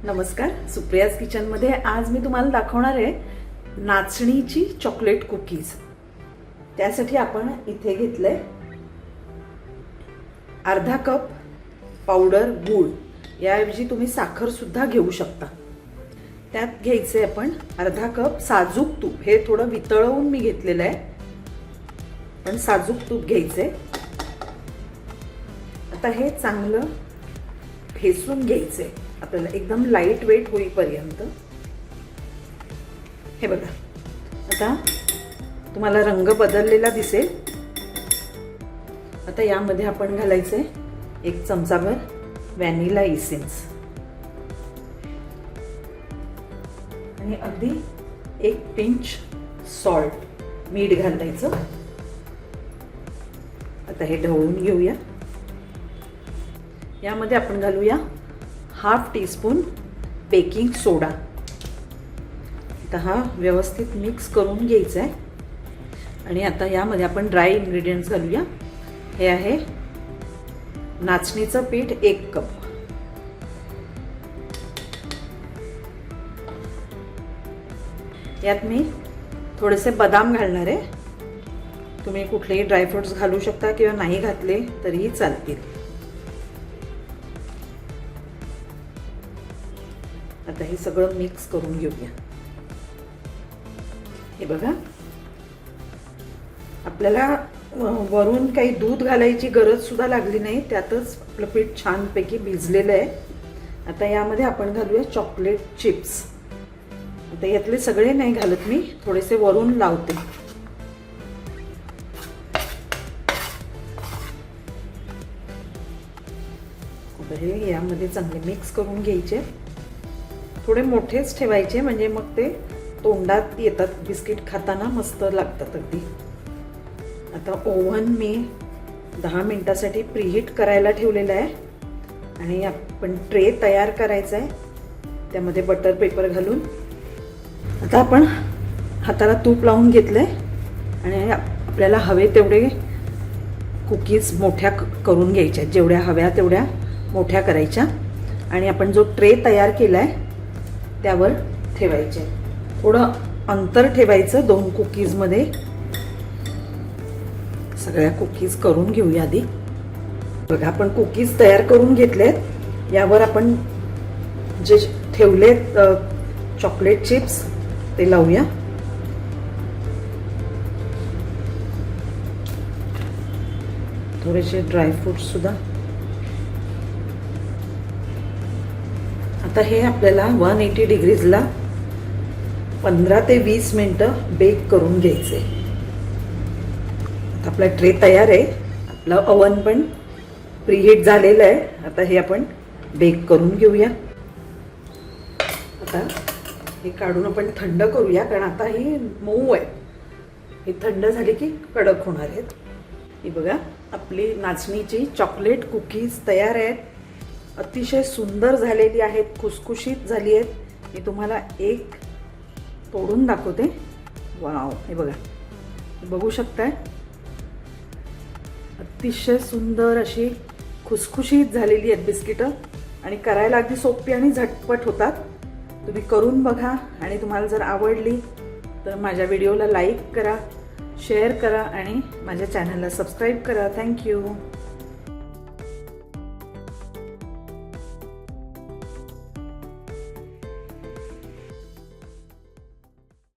नमस्कार, सुप्रियाज किचनमध्ये आज मी तुम्हाला दाखवणार आहे नाचणीची चॉकलेट कुकीज। त्यासाठी आपण इथे घेतलंय अर्धा कप पावडर गूळ, याऐवजी तुम्ही साखर सुद्धा घेऊ शकता। त्यात घ्यायचे आपण अर्धा कप साजूक तूप, हे थोडं वितळवून मी घेतलेलं आहे, पण साजूक तूप घ्यायचे। आता हे चांगलं फेसून घ्यायचे आपल्याला एकदम लाईट वेट होईपर्यंत। हे बघा, आता तुम्हाला रंग बदललेला दिसेल। आता यामध्ये आपण घालायचे 1 चमचाभर व्हॅनिला इसेन्स आणि अगदी 1 पिंच सॉल्ट, मीठ घालायचं। आता हे ढवळून घेऊया। यामध्ये आपण घालूया हाफ टीस्पून बेकिंग सोडा। आता हा व्यवस्थित मिक्स करून घ्यायचा आहे आणि आता यामध्ये आपण ड्राय इंग्रेडियंट्स घालूया। हे आहे नाचणीचं पीठ 1 कप, यात मी थोडेसे बदाम घालणार आहे। तुम्ही कुठलेही ड्रायफ्रुट्स घालू शकता किंवा नाही घातले तरीही चालतील। आता हे सगळं मिक्स करून घेऊया। हे बघा, आपल्याला वरून काही दूध घालायची गरज सुद्धा लागली नाही, त्यातच आपलं पीठ छानपैकी भिजलेलं आहे। आता यामध्ये आपण घालूया चॉकलेट चिप्स। आता यातले सगळे नाही घालत मी, थोडेसे वरून लावते। हे यामध्ये चांगले मिक्स करून घ्यायचे। थोडे मोठेच ठेवायचे, म्हणजे मग ते तोंडात येतात, बिस्किट खाताना मस्त लागतात अगदी। आता ओव्हन मी 10 मिनिटासाठी प्रीहीट करायला ठेवलेला आहे आणि आपण ट्रे तयार करायचा आहे, त्यामध्ये बटर पेपर घालून। आता आपण हाताला तूप लावून घेतलंय आणि आपल्याला हवे तेवढे कुकीज मोठ्या करून घ्यायच्या, जेवढ्या हव्या तेवढ्या मोठ्या करायच्या आणि आपण जो ट्रे तयार केलाय त्यावर ठेवायचे। थोडं अंतर ठेवायचं 2 कुकीज मध्ये। सगळ्या कुकीज करून घेऊया आधी। बघा, आपण कुकीज तयार करून घेतलेत। यावर आपण जे ठेवलेत चॉकलेट चिप्स ते लावूया। थोडेसे ड्रायफ्रुट्स सुद्धा। आता हे आपल्याला 180 डिग्रीजला 15 ते 20 मिनिटं बेक करून घ्यायचे। आता आपला ट्रे तयार आहे, आपलं ओव्हन पण प्रीहीट झालेलं आहे। आता हे आपण बेक करून घेऊया। आता हे काढून आपण थंड करूया, कारण आता ही मऊ आहे, हे थंड झाली की कडक होणार आहेत। ही बघा, आपली नाचणीची चॉकलेट कुकीज तयार आहेत। अतिशय सुंदर झालेली आहेत, खुसखुशीत झाली आहेत। मी तुम्हाला एक तोडून दाखवते। वाव, हे बघा, बघू शकताय, अतिशय सुंदर अशी खुसखुशीत झालेली आहेत बिस्किटं आणि करायला अगदी सोपी आणि झटपट होतात। तुम्ही करून बघा आणि तुम्हाला जर आवडली तर माझ्या व्हिडिओला लाईक करा, शेअर करा आणि माझ्या चॅनलला सबस्क्राईब करा। थँक्यू।